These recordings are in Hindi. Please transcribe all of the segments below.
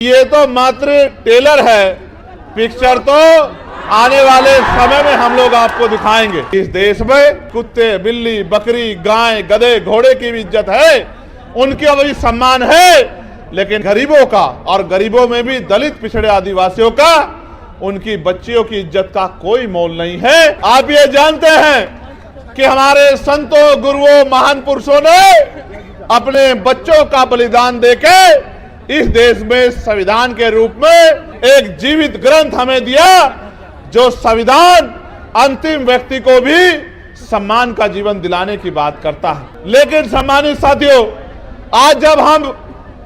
ये तो मात्र टेलर है, पिक्चर तो आने वाले समय में हम लोग आपको दिखाएंगे। इस देश में कुत्ते, बिल्ली, बकरी, गाय, गधे, घोड़े की भी इज्जत है, उनकी भी सम्मान है, लेकिन गरीबों का, और गरीबों में भी दलित, पिछड़े, आदिवासियों का, उनकी बच्चियों की इज्जत का कोई मोल नहीं है। आप ये जानते हैं कि हमारे संतों, गुरुओं, महान पुरुषों ने अपने बच्चों का बलिदान देके इस देश में संविधान के रूप में एक जीवित ग्रंथ हमें दिया, जो संविधान अंतिम व्यक्ति को भी सम्मान का जीवन दिलाने की बात करता है। लेकिन सम्मानित साथियों, आज जब हम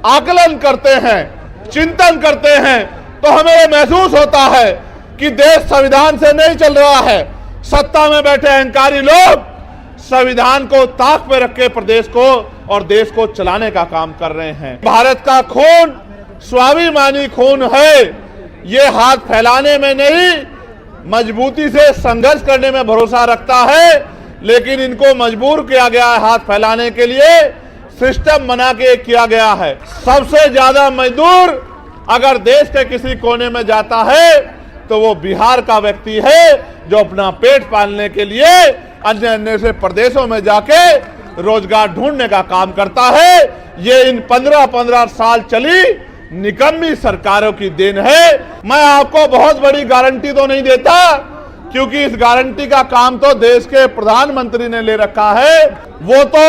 आकलन करते हैं, चिंतन करते हैं, तो हमें यह महसूस होता है कि देश संविधान से नहीं चल रहा है। सत्ता में बैठे अहंकारी लोग संविधान को ताक पे रख के प्रदेश को और देश को चलाने का काम कर रहे हैं। भारत का खून स्वाभिमानी खून है, ये हाथ फैलाने में नहीं, मजबूती से संघर्ष करने में भरोसा रखता है, लेकिन इनको मजबूर किया गया है हाथ फैलाने के लिए, सिस्टम बना के किया गया है। सबसे ज्यादा मजदूर अगर देश के किसी कोने में जाता है तो वो बिहार का व्यक्ति है, जो अपना पेट पालने के लिए अन्य अन्य से प्रदेशों में जाके रोजगार ढूंढने का काम करता है। ये इन 15-15 साल चली निकम्मी सरकारों की देन है। मैं आपको बहुत बड़ी गारंटी तो नहीं देता, क्योंकि इस गारंटी का काम तो देश के प्रधानमंत्री ने ले रखा है। वो तो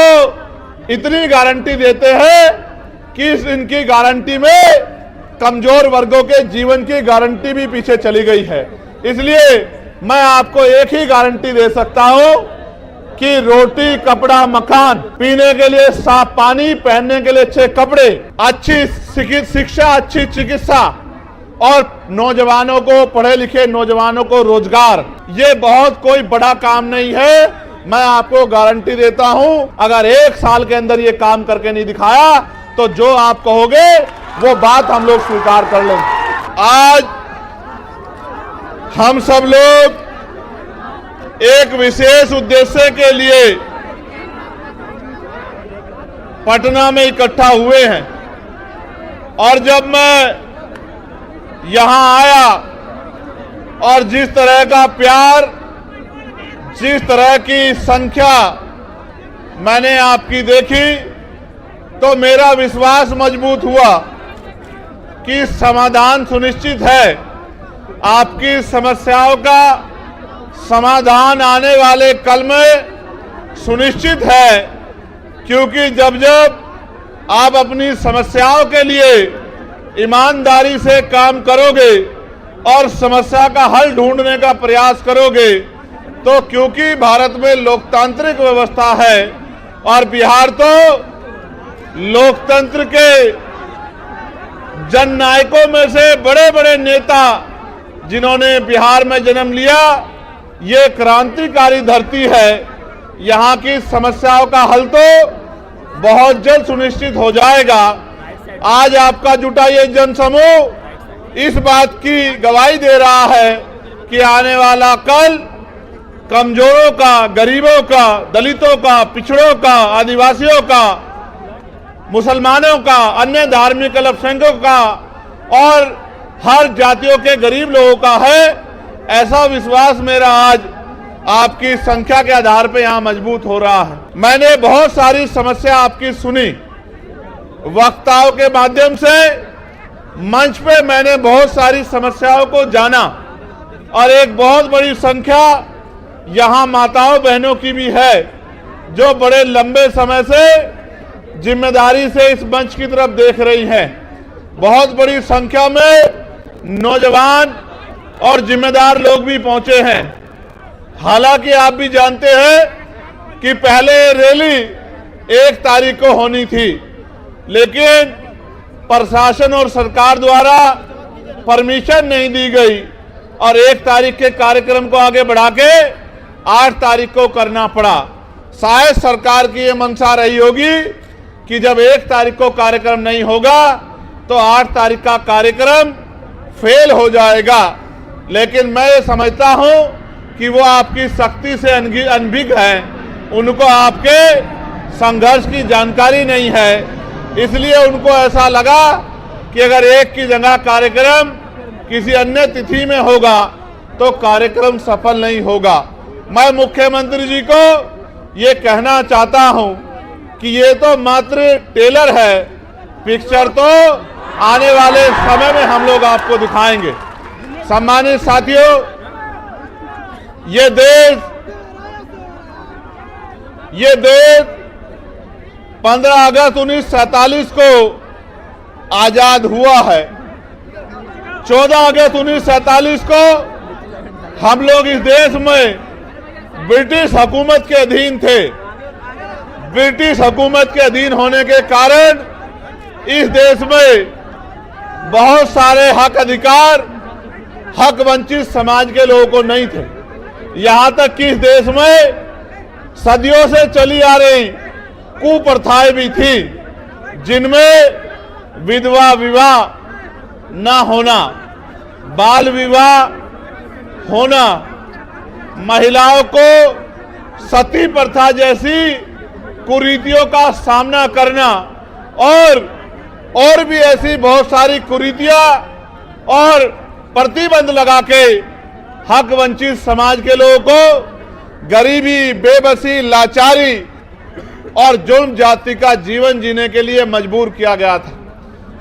इतनी गारंटी देते हैं कि इनकी गारंटी में कमजोर वर्गों के जीवन की गारंटी भी पीछे चली गई है। इसलिए मैं आपको एक ही गारंटी दे सकता हूं कि रोटी, कपड़ा, मकान, पीने के लिए साफ पानी, पहनने के लिए अच्छे कपड़े, अच्छी शिक्षा, अच्छी चिकित्सा और नौजवानों को, पढ़े लिखे नौजवानों को रोजगार, ये बहुत कोई बड़ा काम नहीं है। मैं आपको गारंटी देता हूं, अगर 1 साल के अंदर ये काम करके नहीं दिखाया तो जो आप कहोगे वो बात हम लोग स्वीकार कर लेंगे। आज हम सब लोग एक विशेष उद्देश्य के लिए पटना में इकट्ठा हुए हैं, और जब मैं यहां आया और जिस तरह का प्यार, जिस तरह की संख्या मैंने आपकी देखी, तो मेरा विश्वास मजबूत हुआ कि समाधान सुनिश्चित है। आपकी समस्याओं का समाधान आने वाले कल में सुनिश्चित है, क्योंकि जब जब आप अपनी समस्याओं के लिए ईमानदारी से काम करोगे और समस्या का हल ढूंढने का प्रयास करोगे, तो क्योंकि भारत में लोकतांत्रिक व्यवस्था है और बिहार तो लोकतंत्र के जननायकों में से बड़े बड़े नेता जिन्होंने बिहार में जन्म लिया, ये क्रांतिकारी धरती है। यहाँ की समस्याओं का हल तो बहुत जल्द सुनिश्चित हो जाएगा। आज आपका जुटा ये जनसमूह इस बात की गवाही दे रहा है कि आने वाला कल कमजोरों का, गरीबों का, दलितों का, पिछड़ों का, आदिवासियों का, मुसलमानों का, अन्य धार्मिक अल्पसंख्यकों का और हर जातियों के गरीब लोगों का है। ऐसा विश्वास मेरा आज आपकी संख्या के आधार पर यहां मजबूत हो रहा है। मैंने बहुत सारी समस्या आपकी सुनी, वक्ताओं के माध्यम से मंच पे मैंने बहुत सारी समस्याओं को जाना, और एक बहुत बड़ी संख्या यहां माताओं बहनों की भी है, जो बड़े लंबे समय से जिम्मेदारी से इस मंच की तरफ देख रही हैं। बहुत बड़ी संख्या में नौजवान और जिम्मेदार लोग भी पहुंचे हैं। हालांकि आप भी जानते हैं कि पहले रैली 1 तारीख को होनी थी, लेकिन प्रशासन और सरकार द्वारा परमिशन नहीं दी गई और 1 तारीख के कार्यक्रम को आगे बढ़ा के 8 तारीख को करना पड़ा। शायद सरकार की ये मंशा रही होगी कि जब 1 तारीख को कार्यक्रम नहीं होगा तो 8 तारीख का कार्यक्रम फेल हो जाएगा। लेकिन मैं ये समझता हूं कि वो आपकी शक्ति से अनभिज्ञ हैं, उनको आपके संघर्ष की जानकारी नहीं है, इसलिए उनको ऐसा लगा कि अगर एक की जगह कार्यक्रम किसी अन्य तिथि में होगा तो कार्यक्रम सफल नहीं होगा। मैं मुख्यमंत्री जी को ये कहना चाहता हूं कि ये तो मात्र टेलर है, पिक्चर तो आने वाले समय में हम लोग आपको दिखाएंगे। सम्मानित साथियों, ये देश 15 अगस्त 1947 को आजाद हुआ है। 14 अगस्त 1947 को हम लोग इस देश में ब्रिटिश हुकूमत के अधीन थे। ब्रिटिश हुकूमत के अधीन होने के कारण इस देश में बहुत सारे हक अधिकार हक वंचित समाज के लोगों को नहीं थे। यहां तक कि इस देश में सदियों से चली आ रही कुप्रथाएं भी थी, जिनमें विधवा विवाह न होना, बाल विवाह होना, महिलाओं को सती प्रथा जैसी कुरीतियों का सामना करना और भी ऐसी बहुत सारी कुरीतियां और प्रतिबंध लगा के हक वंचित समाज के लोगों को गरीबी, बेबसी, लाचारी और जुर्म जाति का जीवन जीने के लिए मजबूर किया गया था।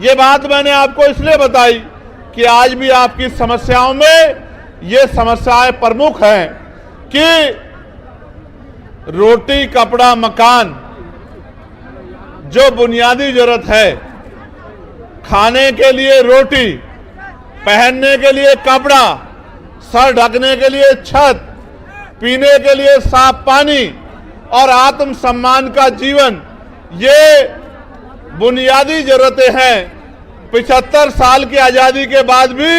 ये बात मैंने आपको इसलिए बताई कि आज भी आपकी समस्याओं में ये समस्याएं प्रमुख हैं कि रोटी, कपड़ा, मकान जो बुनियादी जरूरत है, खाने के लिए रोटी, पहनने के लिए कपड़ा, सर ढकने के लिए छत, पीने के लिए साफ पानी और आत्म सम्मान का जीवन, ये बुनियादी जरूरतें हैं। 75 साल की आजादी के बाद भी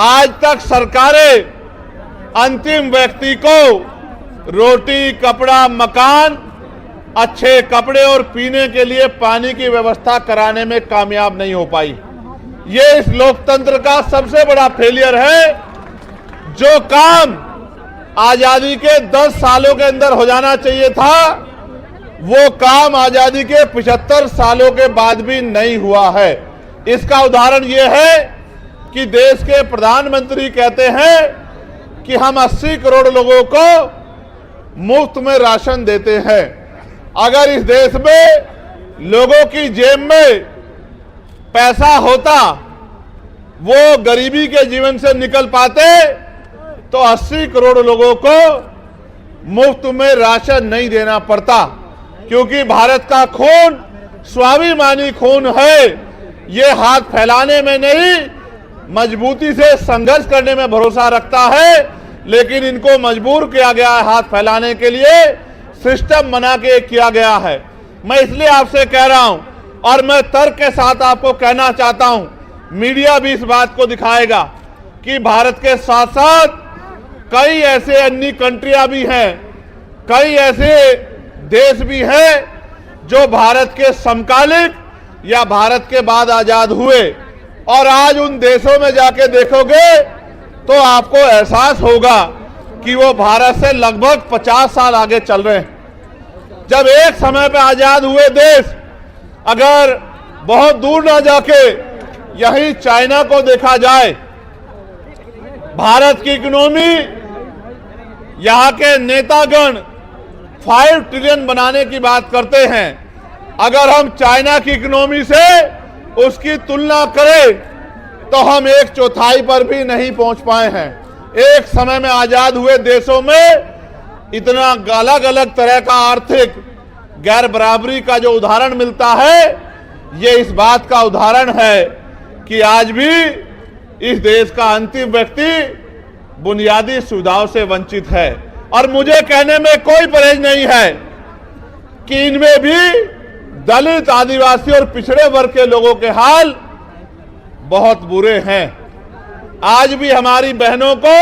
आज तक सरकारें अंतिम व्यक्ति को रोटी, कपड़ा, मकान, अच्छे कपड़े और पीने के लिए पानी की व्यवस्था कराने में कामयाब नहीं हो पाई। ये इस लोकतंत्र का सबसे बड़ा फेलियर है। जो काम आजादी के 10 सालों के अंदर हो जाना चाहिए था, वो काम आजादी के 75 सालों के बाद भी नहीं हुआ है। इसका उदाहरण ये है कि देश के प्रधानमंत्री कहते हैं कि हम 80 करोड़ लोगों को मुफ्त में राशन देते हैं। अगर इस देश में लोगों की जेब में पैसा होता, वो गरीबी के जीवन से निकल पाते, तो 80 करोड़ लोगों को मुफ्त में राशन नहीं देना पड़ता। क्योंकि भारत का खून स्वाभिमानी खून है। ये हाथ फैलाने में नहीं, मजबूती से संघर्ष करने में भरोसा रखता है, लेकिन इनको मजबूर किया गया है हाथ फैलाने के लिए, सिस्टम बना के किया गया है। मैं इसलिए आपसे कह रहा हूं और मैं तर्क के साथ आपको कहना चाहता हूं, मीडिया भी इस बात को दिखाएगा कि भारत के साथ साथ कई ऐसे अन्य कंट्रियां भी हैं, कई ऐसे देश भी हैं जो भारत के समकालिक या भारत के बाद आजाद हुए, और आज उन देशों में जाके देखोगे तो आपको एहसास होगा कि वो भारत से लगभग 50 साल आगे चल रहे हैं। जब एक समय पे आजाद हुए देश, अगर बहुत दूर ना जाके यही चाइना को देखा जाए, भारत की इकोनॉमी, यहां के नेतागण 5 ट्रिलियन बनाने की बात करते हैं। अगर हम चाइना की इकोनॉमी से उसकी तुलना करें तो हम 1/4 पर भी नहीं पहुंच पाए हैं। एक समय में आजाद हुए देशों में इतना अलग अलग तरह का आर्थिक गैर बराबरी का जो उदाहरण मिलता है, ये इस बात का उदाहरण है कि आज भी इस देश का अंतिम व्यक्ति बुनियादी सुविधाओं से वंचित है। और मुझे कहने में कोई परहेज नहीं है कि इनमें भी दलित, आदिवासी और पिछड़े वर्ग के लोगों के हाल बहुत बुरे हैं। आज भी हमारी बहनों को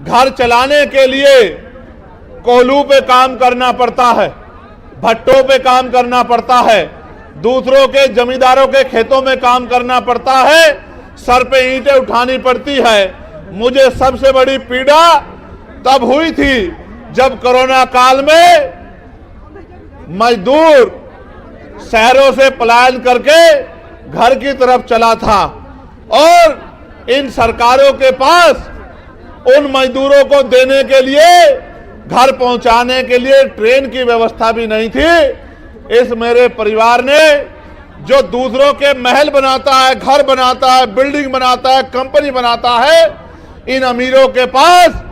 घर चलाने के लिए कोयलों पे काम करना पड़ता है, भट्टों पे काम करना पड़ता है, दूसरों के जमींदारों के खेतों में काम करना पड़ता है, सर पे ईंटें उठानी पड़ती है। मुझे सबसे बड़ी पीड़ा तब हुई थी जब कोरोना काल में मजदूर शहरों से पलायन करके घर की तरफ चला था और इन सरकारों के पास उन मजदूरों को देने के लिए, घर पहुंचाने के लिए ट्रेन की व्यवस्था भी नहीं थी। इस मेरे परिवार ने जो दूसरों के महल बनाता है, घर बनाता है, बिल्डिंग बनाता है, कंपनी बनाता है, इन अमीरों के पास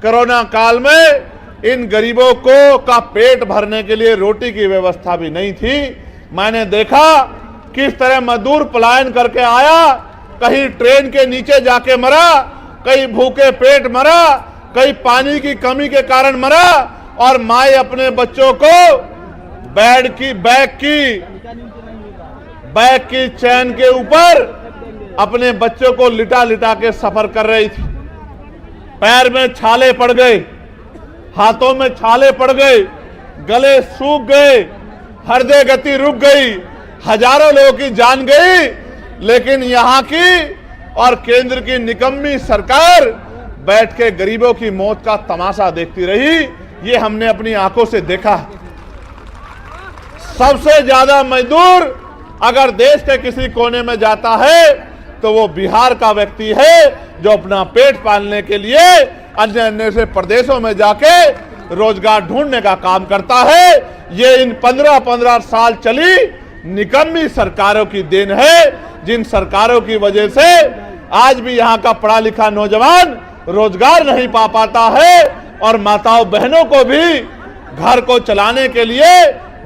कोरोना काल में इन गरीबों को का पेट भरने के लिए रोटी की व्यवस्था भी नहीं थी। मैंने देखा किस तरह मजदूर पलायन करके आया, कहीं ट्रेन के नीचे जाके मरा, कहीं भूखे पेट मरा, कहीं पानी की कमी के कारण मरा, और माए अपने बच्चों को बैग की चैन के ऊपर अपने बच्चों को लिटा लिटा के सफर कर रही थी। पैर में छाले पड़ गए, हाथों में छाले पड़ गए, गले सूख गए, हृदय गति रुक गई, हजारों लोगों की जान गई। लेकिन यहाँ की और केंद्र की निकम्मी सरकार बैठ के गरीबों की मौत का तमाशा देखती रही। ये हमने अपनी आंखों से देखा। सबसे ज्यादा मजदूर अगर देश के किसी कोने में जाता है तो वो बिहार का व्यक्ति है, जो अपना पेट पालने के लिए अन्य अन्य से प्रदेशों में जाके रोजगार ढूंढने का काम करता है। ये इन 15-15 साल चली निकम्मी सरकारों की देन है, जिन सरकारों की वजह से आज भी यहाँ का पढ़ा लिखा नौजवान रोजगार नहीं पा पाता है, और माताओं बहनों को भी घर को चलाने के लिए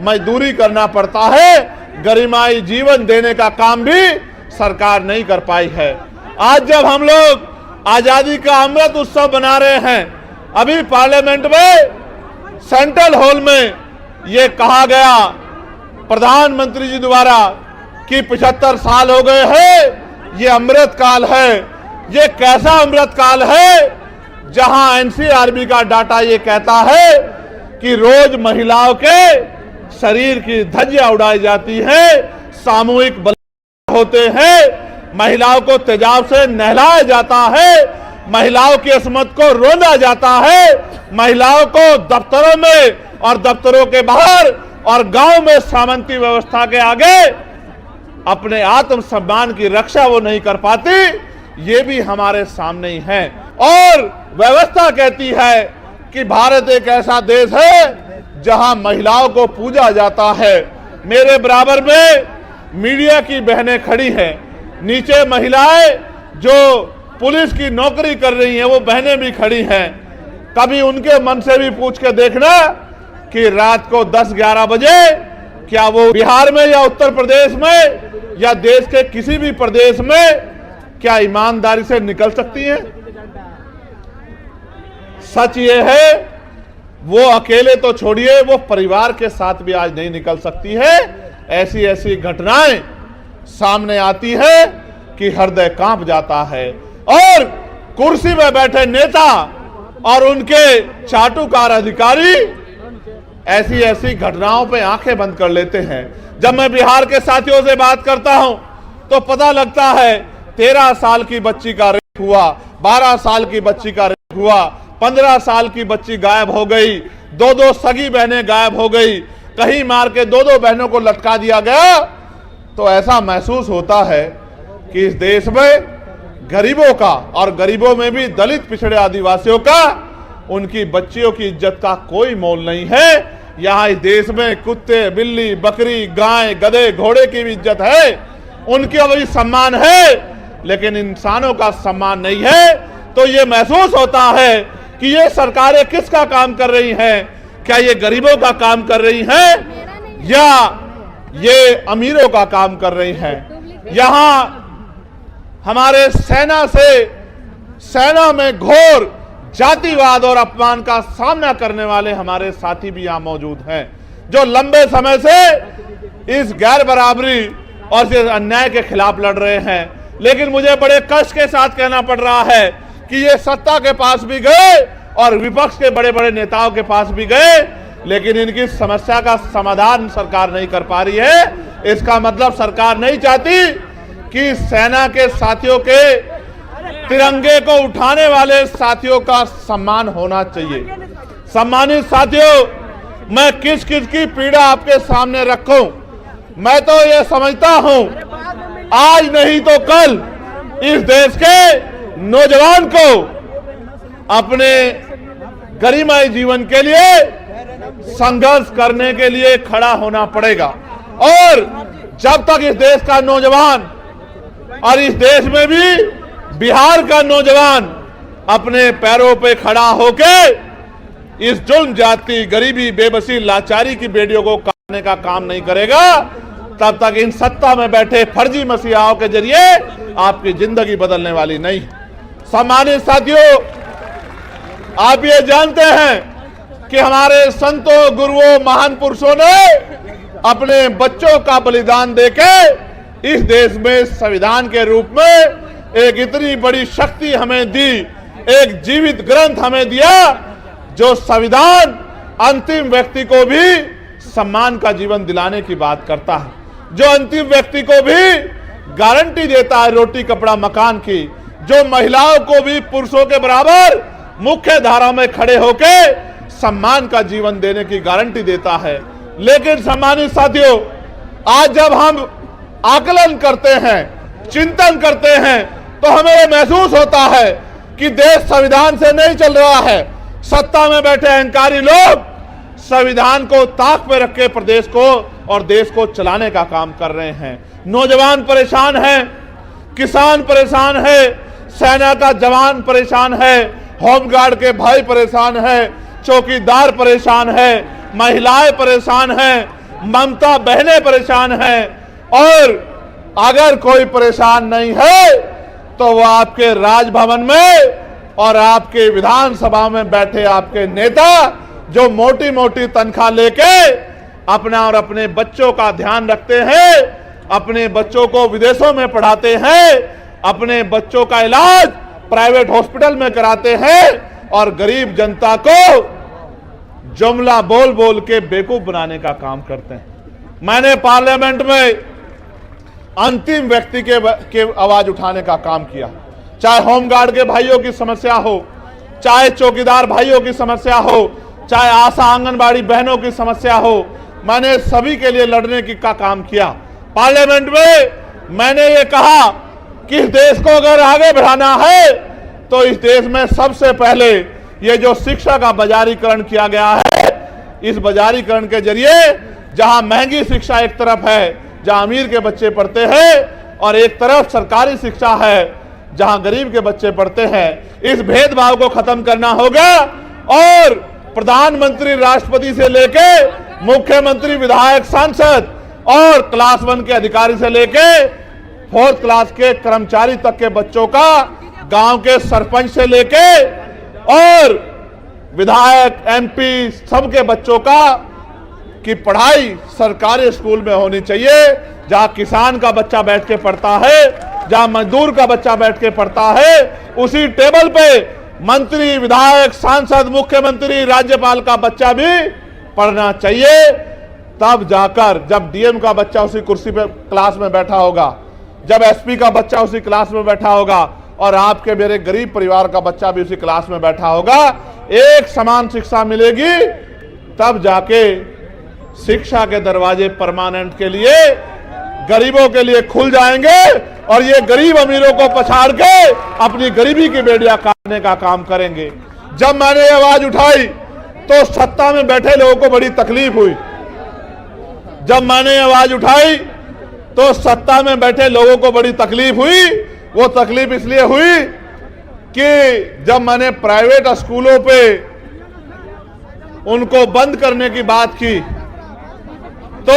मजदूरी करना पड़ता है। गरिमाई जीवन देने का काम भी सरकार नहीं कर पाई है। आज जब हम लोग आजादी का अमृत उत्सव बना रहे हैं, अभी पार्लियामेंट में सेंट्रल हॉल में ये कहा गया प्रधानमंत्री जी द्वारा कि 75 साल हो गए हैं, ये अमृत काल है। ये कैसा अमृत काल है जहां एनसीआरबी का डाटा ये कहता है कि रोज महिलाओं के शरीर की धज्जियां उड़ाई जाती है, सामूहिक बलात्कार होते हैं, महिलाओं को तेजाब से नहलाया जाता है, महिलाओं की अस्मत को रोना जाता है, महिलाओं को दफ्तरों में और दफ्तरों के बाहर और गांव में सामंती व्यवस्था के आगे अपने आत्मसम्मान की रक्षा वो नहीं कर पाती। ये भी हमारे सामने ही है। और व्यवस्था कहती है कि भारत एक ऐसा देश है जहां महिलाओं को पूजा जाता है। मेरे बराबर में मीडिया की बहनें खड़ी हैं, नीचे महिलाएं जो पुलिस की नौकरी कर रही हैं वो बहनें भी खड़ी हैं। कभी उनके मन से भी पूछ के देखना कि रात को 10-11 बजे क्या वो बिहार में या उत्तर प्रदेश में या देश के किसी भी प्रदेश में क्या ईमानदारी से निकल सकती हैं? सच ये है वो अकेले तो छोड़िए, वो परिवार के साथ भी आज नहीं निकल सकती है। ऐसी ऐसी घटनाएं सामने आती है कि हृदय कांप जाता है। और कुर्सी में बैठे नेता और उनके चाटुकार अधिकारी ऐसी ऐसी घटनाओं पे आंखें बंद कर लेते हैं। जब मैं बिहार के साथियों से बात करता हूं तो पता लगता है 13 साल की बच्ची का रेप हुआ, 12 साल की बच्ची का रेप हुआ, 15 साल की बच्ची गायब हो गई, 2 सगी बहनें गायब हो गई, कहीं मार के 2 बहनों को लटका दिया गया। तो ऐसा महसूस होता है कि इस देश में गरीबों का, और गरीबों में भी दलित पिछड़े आदिवासियों का, उनकी बच्चियों की इज्जत का कोई मोल नहीं है। यहाँ इस देश में कुत्ते, बिल्ली, बकरी, गाय, गधे, घोड़े की भी इज्जत है, उनका भी सम्मान है, लेकिन इंसानों का सम्मान नहीं है। तो ये महसूस होता है कि ये सरकारें किसका काम कर रही हैं? क्या ये गरीबों का काम कर रही हैं या ये अमीरों का काम कर रही हैं? यहाँ हमारे सेना में घोर जातिवाद और अपमान का सामना करने वाले हमारे साथी भी यहाँ मौजूद हैं, जो लंबे समय से इस गैर बराबरी और इस अन्याय के खिलाफ लड़ रहे हैं। लेकिन मुझे बड़े कष्ट के साथ कहना पड़ रहा है कि ये सत्ता के पास भी गए और विपक्ष के बड़े बड़े नेताओं के पास भी गए, लेकिन इनकी समस्या का समाधान सरकार नहीं कर पा रही है। इसका मतलब सरकार नहीं चाहती कि सेना के साथियों के तिरंगे को उठाने वाले साथियों का सम्मान होना चाहिए। सम्मानित साथियों, मैं किस किस की पीड़ा आपके सामने रखूं? मैं तो ये समझता हूं आज नहीं तो कल इस देश के नौजवान को अपने गरिमामय जीवन के लिए संघर्ष करने के लिए खड़ा होना पड़ेगा। और जब तक इस देश का नौजवान और इस देश में भी बिहार का नौजवान अपने पैरों पे खड़ा होके इस जुल्म जाति, गरीबी, बेबसी, लाचारी की बेड़ियों को काटने का काम नहीं करेगा, तब तक इन सत्ता में बैठे फर्जी मसीहाओं के जरिए आपकी जिंदगी बदलने वाली नहीं। सम्मानित साथियों, आप ये जानते हैं कि हमारे संतों, गुरुओं, महान पुरुषों ने अपने बच्चों का बलिदान देके इस देश में संविधान के रूप में एक इतनी बड़ी शक्ति हमें दी, एक जीवित ग्रंथ हमें दिया जो संविधान अंतिम व्यक्ति को भी सम्मान का जीवन दिलाने की बात करता है, जो अंतिम व्यक्ति को भी गारंटी देता है रोटी, कपड़ा, मकान की, जो महिलाओं को भी पुरुषों के बराबर मुख्य धारा में खड़े होके सम्मान का जीवन देने की गारंटी देता है। लेकिन सम्मानित साथियों, आज जब हम आकलन करते हैं, चिंतन करते हैं, तो हमें ये महसूस होता है कि देश संविधान से नहीं चल रहा है। सत्ता में बैठे अहंकारी लोग संविधान को ताक पे रख के प्रदेश को और देश को चलाने का काम कर रहे हैं। नौजवान परेशान है, किसान परेशान है, सेना का जवान परेशान है, होमगार्ड के भाई परेशान है, चौकीदार परेशान है, महिलाएं परेशान हैं, ममता बहनें परेशान हैं। और अगर कोई परेशान नहीं है तो वो आपके राजभवन में और आपके विधानसभा में बैठे आपके नेता जो मोटी मोटी तनख्वाह लेके अपना और अपने बच्चों का ध्यान रखते हैं, अपने बच्चों को विदेशों में पढ़ाते हैं, अपने बच्चों का इलाज प्राइवेट हॉस्पिटल में कराते हैं और गरीब जनता को जुमला बोल बोल के बेवकूफ बनाने का काम करते हैं। मैंने पार्लियामेंट में अंतिम व्यक्ति के आवाज उठाने का काम किया, चाहे होमगार्ड के भाइयों की समस्या हो, चाहे चौकीदार भाइयों की समस्या हो, चाहे आशा आंगनबाड़ी बहनों की समस्या हो, मैंने सभी के लिए लड़ने का काम किया। पार्लियामेंट में मैंने ये कहा कि इस देश को अगर आगे बढ़ाना है तो इस देश में सबसे पहले ये जो शिक्षा का बाजारीकरण किया गया है, इस बाजारीकरण के जरिए जहां महंगी शिक्षा एक तरफ है जहां अमीर के बच्चे पढ़ते हैं और एक तरफ सरकारी शिक्षा है जहां गरीब के बच्चे पढ़ते हैं, इस भेदभाव को खत्म करना होगा। और प्रधानमंत्री, राष्ट्रपति से लेके मुख्यमंत्री, विधायक, सांसद और क्लास 1 के अधिकारी से लेके 4th क्लास के कर्मचारी तक के बच्चों का, गांव के सरपंच से लेके और विधायक, MP सबके बच्चों का की पढ़ाई सरकारी स्कूल में होनी चाहिए, जहां किसान का बच्चा बैठ के पढ़ता है, जहां मजदूर का बच्चा बैठ के पढ़ता है, उसी टेबल पे मंत्री, विधायक, सांसद, मुख्यमंत्री, राज्यपाल का बच्चा भी पढ़ना चाहिए। तब जाकर जब DM का बच्चा उसी कुर्सी पे क्लास में बैठा होगा, जब SP का बच्चा उसी क्लास में बैठा होगा और आपके मेरे गरीब परिवार का बच्चा भी उसी क्लास में बैठा होगा, एक समान शिक्षा मिलेगी, तब जाके शिक्षा के दरवाजे परमानेंट के लिए गरीबों के लिए खुल जाएंगे और ये गरीब अमीरों को पछाड़ के अपनी गरीबी की बेड़ियां काटने का काम करेंगे। जब मैंने ये आवाज उठाई तो सत्ता में बैठे लोगों को बड़ी तकलीफ हुई। जब मैंने ये आवाज उठाई तो सत्ता में बैठे लोगों को बड़ी तकलीफ हुई। वो तकलीफ इसलिए हुई कि जब मैंने प्राइवेट स्कूलों पे उनको बंद करने की बात की तो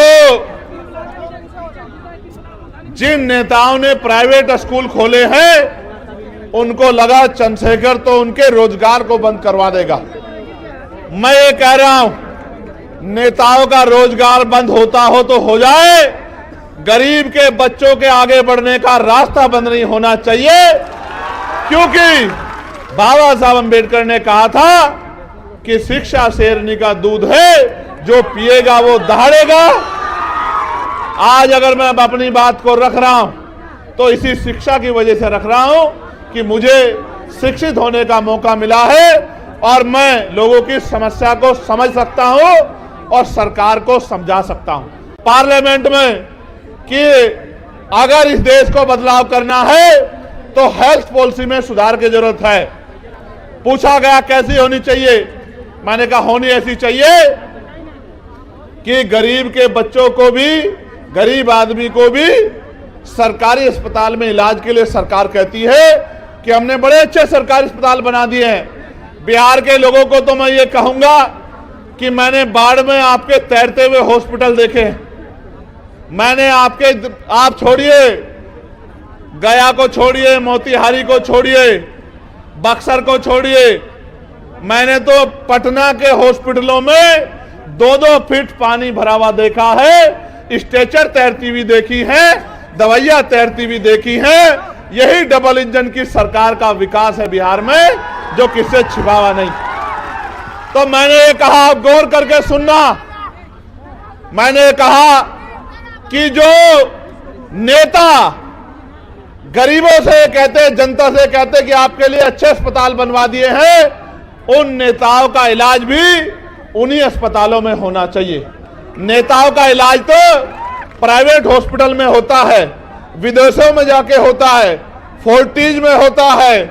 जिन नेताओं ने प्राइवेट स्कूल खोले हैं उनको लगा चंद्रशेखर तो उनके रोजगार को बंद करवा देगा। मैं ये कह रहा हूं, नेताओं का रोजगार बंद होता हो तो हो जाए, गरीब के बच्चों के आगे बढ़ने का रास्ता बंद नहीं होना चाहिए। क्योंकि बाबा साहब अंबेडकर ने कहा था कि शिक्षा शेरनी का दूध है, जो पिएगा वो दहाड़ेगा। आज अगर मैं अपनी बात को रख रहा हूं तो इसी शिक्षा की वजह से रख रहा हूं कि मुझे शिक्षित होने का मौका मिला है और मैं लोगों की समस्या को समझ सकता हूं और सरकार को समझा सकता हूं। पार्लियामेंट में कि अगर इस देश को बदलाव करना है तो हेल्थ पॉलिसी में सुधार की जरूरत है। पूछा गया कैसी होनी चाहिए, मैंने कहा होनी ऐसी चाहिए कि गरीब के बच्चों को भी, गरीब आदमी को भी सरकारी अस्पताल में इलाज के लिए सरकार कहती है कि हमने बड़े अच्छे सरकारी अस्पताल बना दिए हैं। बिहार के लोगों को तो मैं ये कहूंगा कि मैंने बाढ़ में आपके तैरते हुए हॉस्पिटल देखे, मैंने आप छोड़िए, गया को छोड़िए, मोतिहारी को छोड़िए, बक्सर को छोड़िए, मैंने तो पटना के हॉस्पिटलों में 2-2 फीट पानी भरा हुआ देखा है, स्ट्रेचर तैरती हुई देखी है, दवाइयां तैरती हुई देखी है। यही डबल इंजन की सरकार का विकास है बिहार में, जो किससे छिपा हुआ नहीं। तो मैंने ये कहा, आप गौर करके सुनना, मैंने कहा कि जो नेता गरीबों से कहते, जनता से कहते कि आपके लिए अच्छे अस्पताल बनवा दिए हैं, उन नेताओं का इलाज भी उन्हीं अस्पतालों में होना चाहिए। नेताओं का इलाज तो प्राइवेट हॉस्पिटल में होता है, विदेशों में जाके होता है, फोर्टिज में होता है,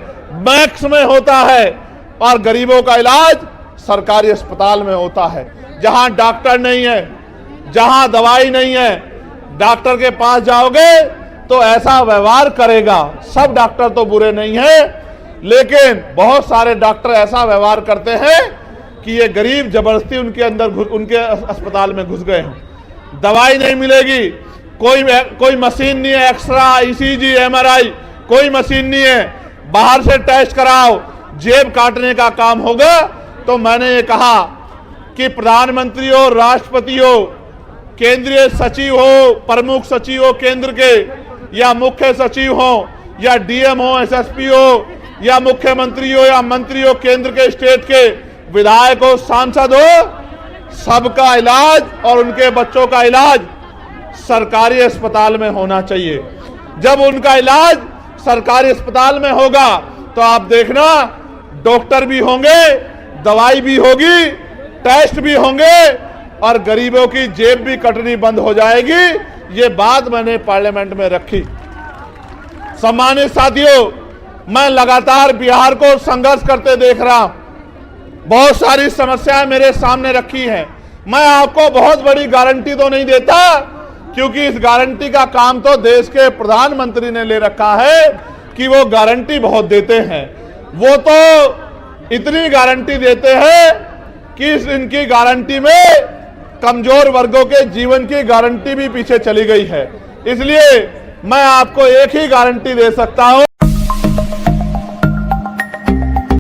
मैक्स में होता है, और गरीबों का इलाज सरकारी अस्पताल में होता है, जहां डॉक्टर नहीं है, जहां दवाई नहीं है। डॉक्टर के पास जाओगे तो ऐसा व्यवहार करेगा। सब डॉक्टर तो बुरे नहीं है, लेकिन बहुत सारे डॉक्टर ऐसा व्यवहार करते हैं कि ये गरीब जबरदस्ती उनके अस्पताल में घुस गए हैं। दवाई नहीं मिलेगी, कोई मशीन नहीं है, एक्सरा, ईसीजी, एमआरआई, कोई मशीन नहीं है, बाहर से टेस्ट कराओ, जेब काटने का काम होगा। तो मैंने ये कहा कि प्रधानमंत्री हो, राष्ट्रपति हो, केंद्रीय सचिव हो, प्रमुख सचिव हो केंद्र के, या मुख्य सचिव हो, या डीएम हो, एसएसपी हो, या मुख्यमंत्री हो, या मंत्री हो केंद्र के, स्टेट के, विधायक हो, सांसद हो, सबका इलाज और उनके बच्चों का इलाज सरकारी अस्पताल में होना चाहिए। जब उनका इलाज सरकारी अस्पताल में होगा तो आप देखना, डॉक्टर भी होंगे, दवाई भी होगी, टेस्ट भी होंगे, और गरीबों की जेब भी कटनी बंद हो जाएगी। ये बात मैंने पार्लियामेंट में रखी। सम्मानित साथियों, मैं लगातार बिहार को संघर्ष करते देख रहा हूं, बहुत सारी समस्याएं मेरे सामने रखी हैं। मैं आपको बहुत बड़ी गारंटी तो नहीं देता, क्योंकि इस गारंटी का काम तो देश के प्रधानमंत्री ने ले रखा है कि वो गारंटी बहुत देते हैं। वो तो इतनी गारंटी देते हैं कि इनकी गारंटी में कमजोर वर्गों के जीवन की गारंटी भी पीछे चली गई है। इसलिए मैं आपको एक ही गारंटी दे सकता हूं